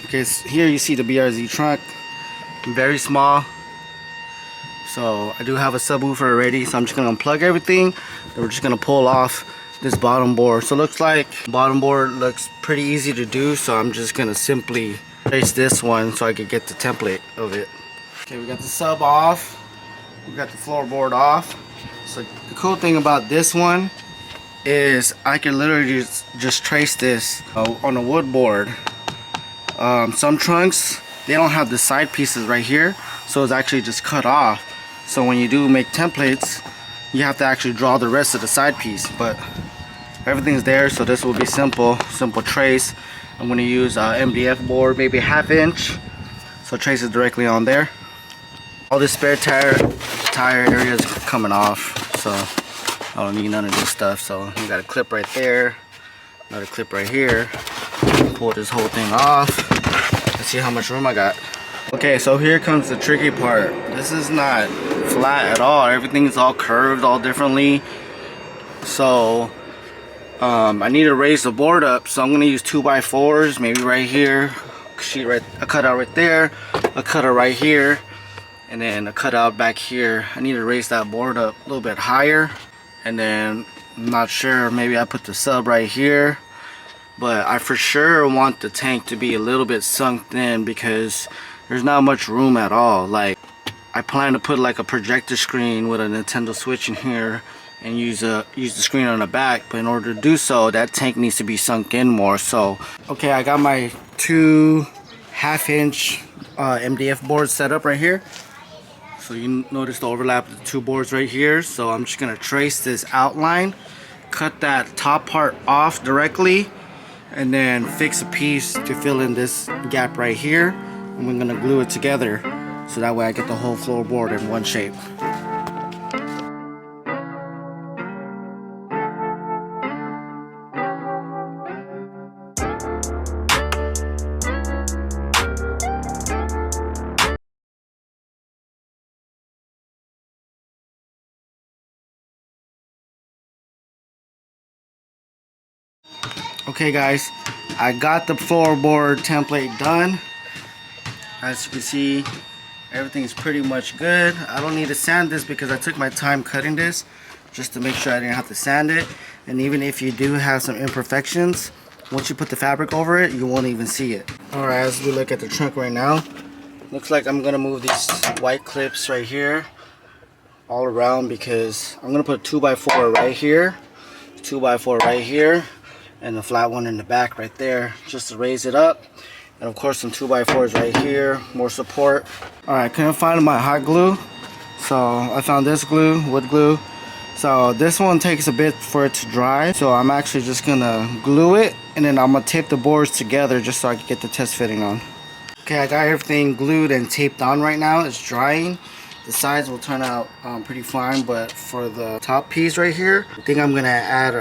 Okay, so here you see the BRZ trunk, very small. So I do have a subwoofer already, so I'm just gonna unplug everything. Then we're just gonna pull off this bottom board. So it looks like bottom board looks pretty easy to do, so I'm just gonna simply trace this one so I can get the template of it. Okay, we got the sub off, we got the floorboard off. So the cool thing about this one is I can literally just trace this on a wood board. Some trunks, they don't have the side pieces right here, so it's actually just cut off. So when you do make templates, you have to actually draw the rest of the side piece, but everything's there, so this will be simple trace. I'm going to use MDF board, maybe 1/2 inch, so trace it directly on there. All this spare tire area is coming off, so I don't need none of this stuff. So you got a clip right there, another clip right here. Pull this whole thing off. Let's see how much room I got. Okay, so here comes the tricky part. This is not flat at all. Everything is all curved all differently. So I need to raise the board up, so I'm gonna use 2x4s, maybe right here, a cutout right there, a cutout right here, and then a cutout back here. I need to raise that board up a little bit higher, and then I'm not sure, maybe I put the sub right here, but I for sure want the tank to be a little bit sunk in because there's not much room at all. Like, I plan to put like a projector screen with a Nintendo Switch in here and use the screen on the back, but in order to do so, that tank needs to be sunk in more. So okay, I got my 2 1/2 inch MDF boards set up right here. So you notice the overlap of the 2 boards right here. So I'm just gonna trace this outline, cut that top part off directly, and then fix a piece to fill in this gap right here, and we're gonna glue it together so that way I get the whole floorboard in one shape. Okay guys, I got the floorboard template done. As you can see, everything is pretty much good. I don't need to sand this because I took my time cutting this just to make sure I didn't have to sand it. And even if you do have some imperfections, once you put the fabric over it, you won't even see it. Alright, as we look at the trunk right now, looks like I'm gonna move these white clips right here all around because I'm gonna put 2x4 right here, 2x4 right here, and the flat one in the back right there just to raise it up, and of course some 2x4s right here, more support. Alright, couldn't find my hot glue, so I found this glue, wood glue. So this one takes a bit for it to dry, so I'm actually just gonna glue it, and then I'm gonna tape the boards together just so I can get the test fitting on. Okay, I got everything glued and taped on right now. It's drying. The sides will turn out pretty fine, but for the top piece right here, I think I'm gonna add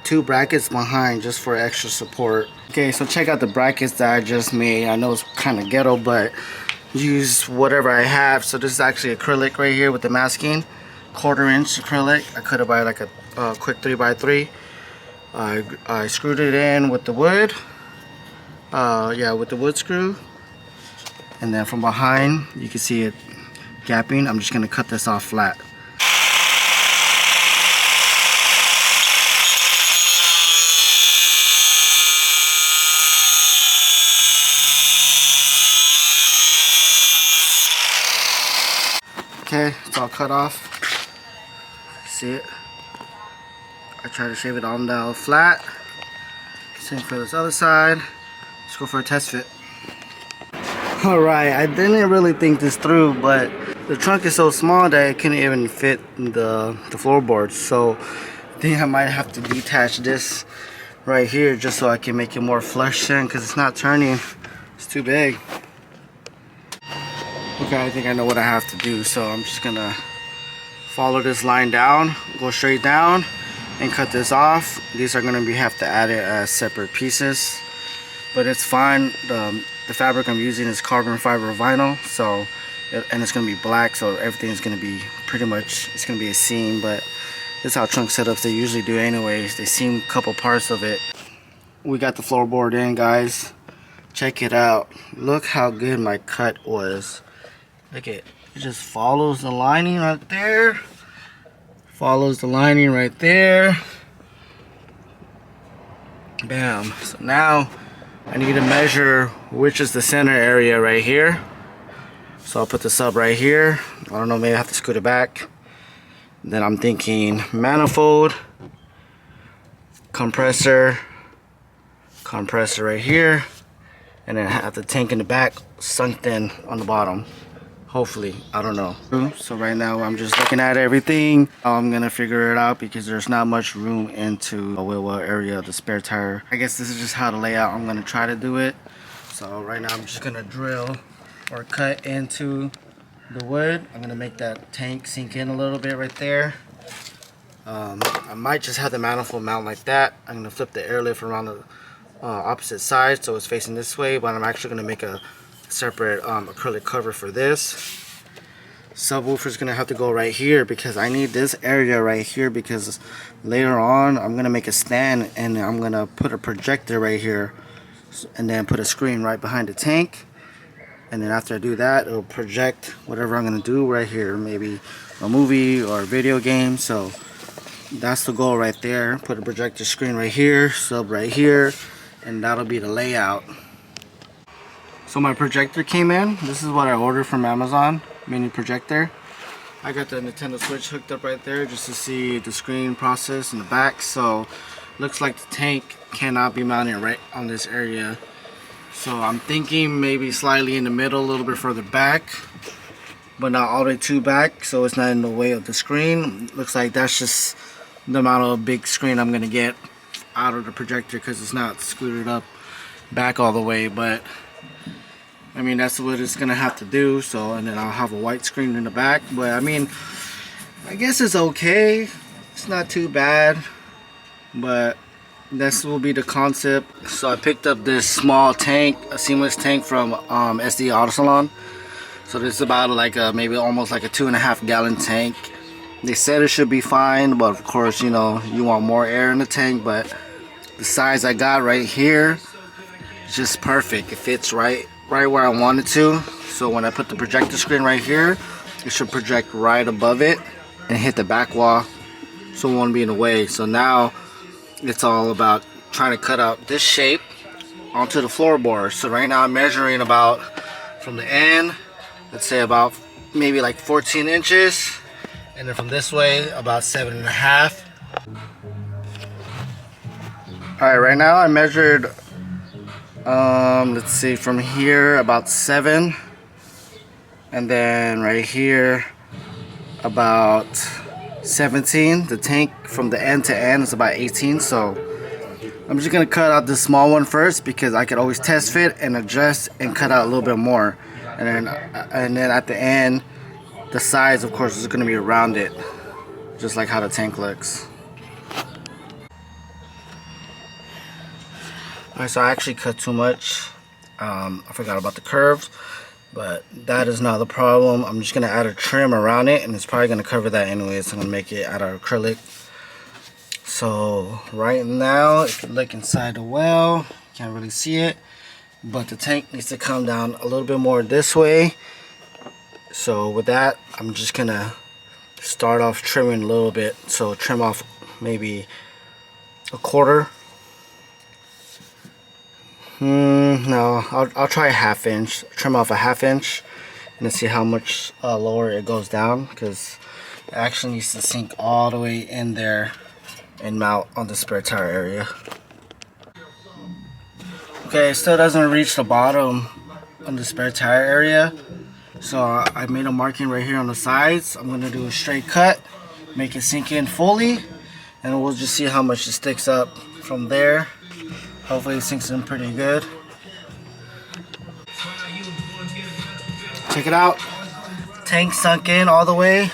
2 brackets behind just for extra support. Okay, so check out the brackets that I just made. I know it's kind of ghetto, but use whatever I have. So this is actually acrylic right here with the masking, 1/4 inch acrylic. I cut it by like a quick 3x3. I screwed it in with the wood. Yeah, with the wood screw. And then from behind, you can see it gapping. I'm just gonna cut this off flat. Okay, it's all cut off. See it? I try to shave it all down flat. Same for this other side. Let's go for a test fit. Alright, I didn't really think this through, but the trunk is so small that it couldn't even fit the floorboards. So I think I might have to detach this right here just so I can make it more flush in because it's not turning. It's too big. Okay, I think I know what I have to do. So I'm just gonna follow this line down, go straight down, and cut this off. These are gonna have to add it as separate pieces, but it's fine. The fabric I'm using is carbon fiber vinyl, so and it's gonna be black, so everything's gonna be pretty much, it's gonna be a seam. But this is how trunk setups they usually do anyways. They seam a couple parts of it. We got the floorboard in, guys. Check it out. Look how good my cut was. Look at it. It just follows the lining right there. Follows the lining right there. Bam. So now I need to measure which is the center area right here. So I'll put the sub right here. I don't know, maybe I have to scoot it back. Then I'm thinking manifold, compressor right here, and then have the tank in the back sunk in on the bottom. Hopefully, I don't know. So right now I'm just looking at everything. I'm gonna figure it out because there's not much room into the wheel well area of the spare tire. I guess this is just how to lay out. I'm gonna try to do it. So right now I'm just gonna drill or cut into the wood. I'm gonna make that tank sink in a little bit right there. I might just have the manifold mount like that. I'm gonna flip the airlift around the opposite side so it's facing this way, but I'm actually gonna make a separate acrylic cover for this. Subwoofer is gonna have to go right here because I need this area right here, because later on I'm gonna make a stand and I'm gonna put a projector right here and then put a screen right behind the tank, and then after I do that it'll project whatever I'm gonna do right here, maybe a movie or a video game. So that's the goal right there. Put a projector screen right here, sub right here, and that'll be the layout. So my projector came in. This is what I ordered from Amazon, mini projector. I got the Nintendo Switch hooked up right there just to see the screen process in the back. So looks like the tank cannot be mounted right on this area. So I'm thinking maybe slightly in the middle, a little bit further back, but not all the way too back, so it's not in the way of the screen. Looks like that's just the amount of big screen I'm gonna get out of the projector because it's not scooted up back all the way. But I mean, that's what it's gonna have to do. So, and then I'll have a white screen in the back. But I mean, I guess it's okay. It's not too bad. But this will be the concept. So I picked up this small tank, a seamless tank from SD Auto Salon. So this is about like maybe almost like a 2.5 gallon tank. They said it should be fine, but of course, you know, you want more air in the tank. But the size I got right here is just perfect. It fits right where I want it to. So when I put the projector screen right here, it should project right above it and hit the back wall, so it won't be in the way. So now it's all about trying to cut out this shape onto the floorboard. So right now I'm measuring about from the end, let's say about maybe like 14 inches, and then from this way about 7.5. Alright, right now I measured let's see, from here about 7, and then right here about 17. The tank from the end to end is about 18. So I'm just gonna cut out the small one first because I could always test fit and adjust and cut out a little bit more, and then at the end the size of course is gonna be rounded just like how the tank looks. Alright, so I actually cut too much. I forgot about the curves, but that is not the problem. I'm just gonna add a trim around it, and it's probably gonna cover that anyway. So I'm gonna make it out of acrylic. So right now, if you look inside the well, you can't really see it, but the tank needs to come down a little bit more this way. So with that, I'm just gonna start off trimming a little bit. So trim off maybe a quarter. No, I'll try a 1/2 inch. Trim off a 1/2 inch and see how much lower it goes down, because it actually needs to sink all the way in there and mount on the spare tire area. Okay, it still doesn't reach the bottom on the spare tire area, so I made a marking right here on the sides. I'm gonna do a straight cut, make it sink in fully, and we'll just see how much it sticks up from there. Hopefully it sinks in pretty good. Check it out. Tank sunk in all the way.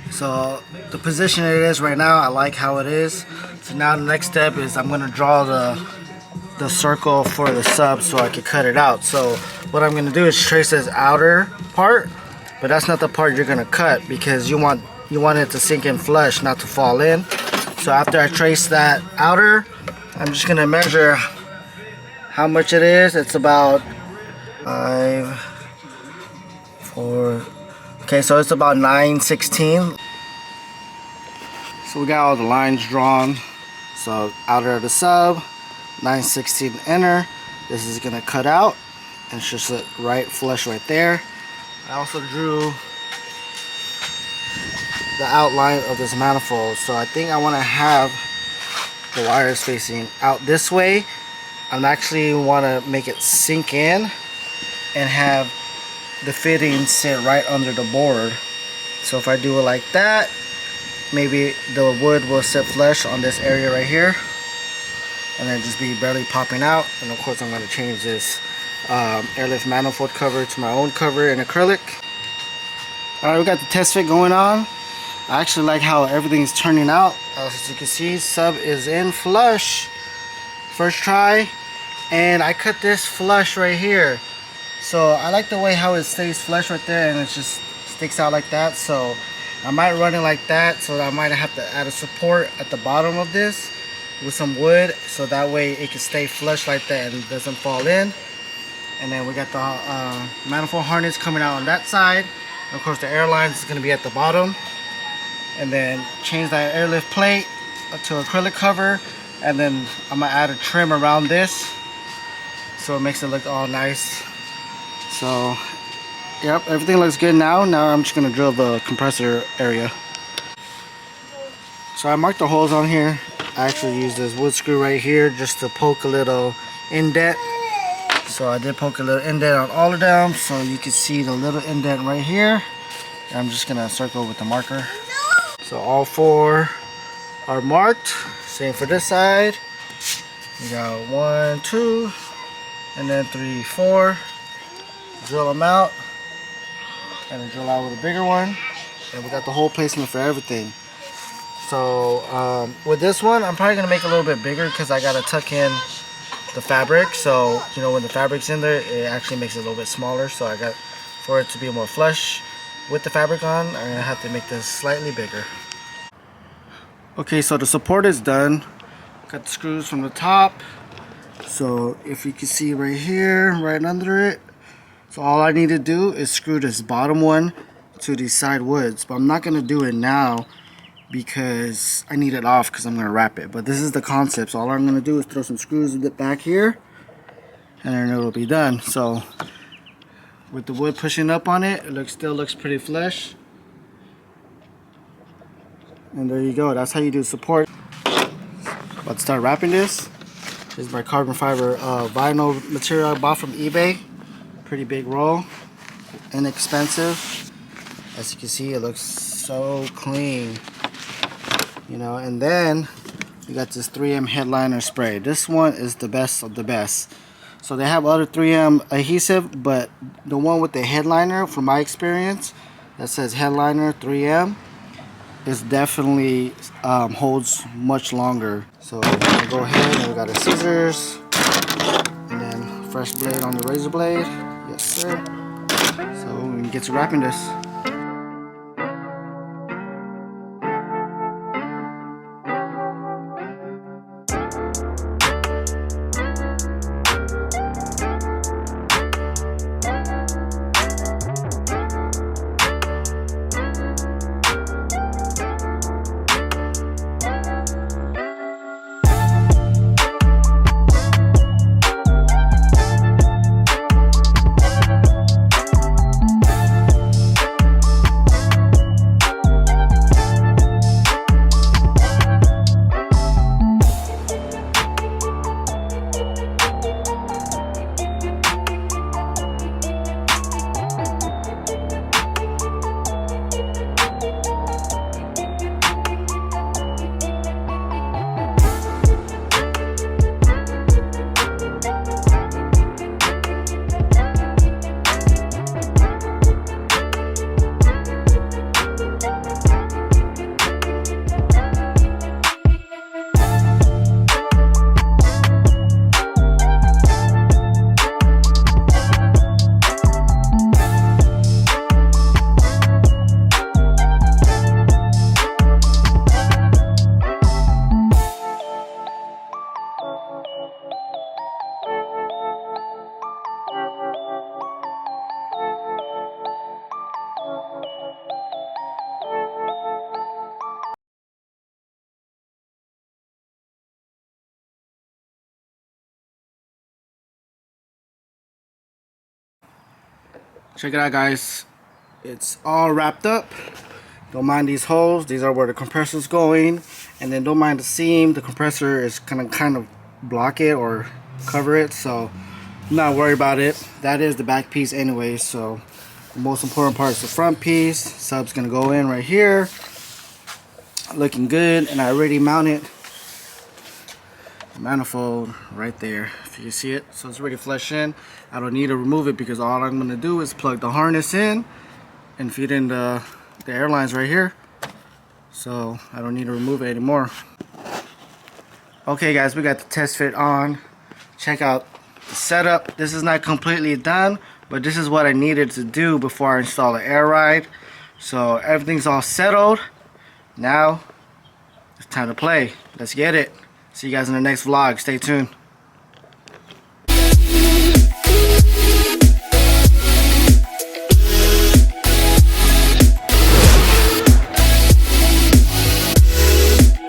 So the position it is right now, I like how it is. So now the next step is I'm going to draw the circle for the sub so I can cut it out. So what I'm going to do is trace this outer part, but that's not the part you're going to cut, because you want it to sink in flush, not to fall in. So after I trace that outer, I'm just gonna measure how much it is. It's about 5, 4. Okay, so it's about 9/16. So we got all the lines drawn. So outer of the sub, 9/16 inner. This is gonna cut out, and it's just right flush right there. I also drew the outline of this manifold. So I think I want to have the wires facing out this way. I actually want to make it sink in and have the fitting sit right under the board. So if I do it like that, maybe the wood will sit flush on this area right here, and then just be barely popping out. And of course I'm going to change this airlift manifold cover to my own cover in acrylic. Alright, we got the test fit going on. I actually like how everything's turning out. As you can see, sub is in flush. First try, and I cut this flush right here. So I like the way how it stays flush right there, and it just sticks out like that. So I might run it like that, so I might have to add a support at the bottom of this with some wood, so that way it can stay flush like that and it doesn't fall in. And then we got the manifold harness coming out on that side. And of course the airline is going to be at the bottom. And then change that airlift plate to acrylic cover, and then I'm gonna add a trim around this so it makes it look all nice. So yep, everything looks good now. Now I'm just gonna drill the compressor area. So I marked the holes on here. I actually used this wood screw right here just to poke a little indent. So I did poke a little indent on all of them, so you can see the little indent right here. And I'm just gonna circle with the marker. So all 4 are marked. Same for this side. We got 1, 2, and then 3, 4. Drill them out, and then drill out with a bigger one. And we got the hole placement for everything. So with this one, I'm probably gonna make it a little bit bigger because I gotta tuck in the fabric. So you know, when the fabric's in there, it actually makes it a little bit smaller. So I got, for it to be more flush with the fabric on, I'm gonna have to make this slightly bigger. Okay, so the support is done. Got the screws from the top. So if you can see right here, right under it. So all I need to do is screw this bottom one to these side woods. But I'm not gonna do it now because I need it off because I'm gonna wrap it. But this is the concept. So all I'm gonna do is throw some screws back here, and then it'll be done. So with the wood pushing up on it, it still looks pretty flush. And there you go. That's how you do support. About to start wrapping this. This is my carbon fiber vinyl material I bought from eBay. Pretty big roll. Inexpensive. As you can see, it looks so clean. You know, and then you got this 3M headliner spray. This one is the best of the best. So they have other 3M adhesive, but the one with the headliner, from my experience, that says headliner 3M, is definitely holds much longer. So we're gonna go ahead, and we got our scissors, and then fresh blade on the razor blade. Yes sir. So we can get to wrapping this. Check it out, guys. It's all wrapped up. Don't mind these holes. These are where the compressor's going. And then don't mind the seam. The compressor is gonna kind of block it or cover it, so I'm not worried about it. That is the back piece anyway, so the most important part is the front piece. Sub's gonna go in right here. Looking good, and I already mounted the manifold right there, if you can see it. So it's already flush in. I don't need to remove it because all I'm gonna do is plug the harness in and feed in the airlines right here. So I don't need to remove it anymore. Okay guys, we got the test fit on. Check out the setup. This is not completely done, but this is what I needed to do before I install the air ride. So everything's all settled. Now it's time to play. Let's get it. See you guys in the next vlog. Stay tuned.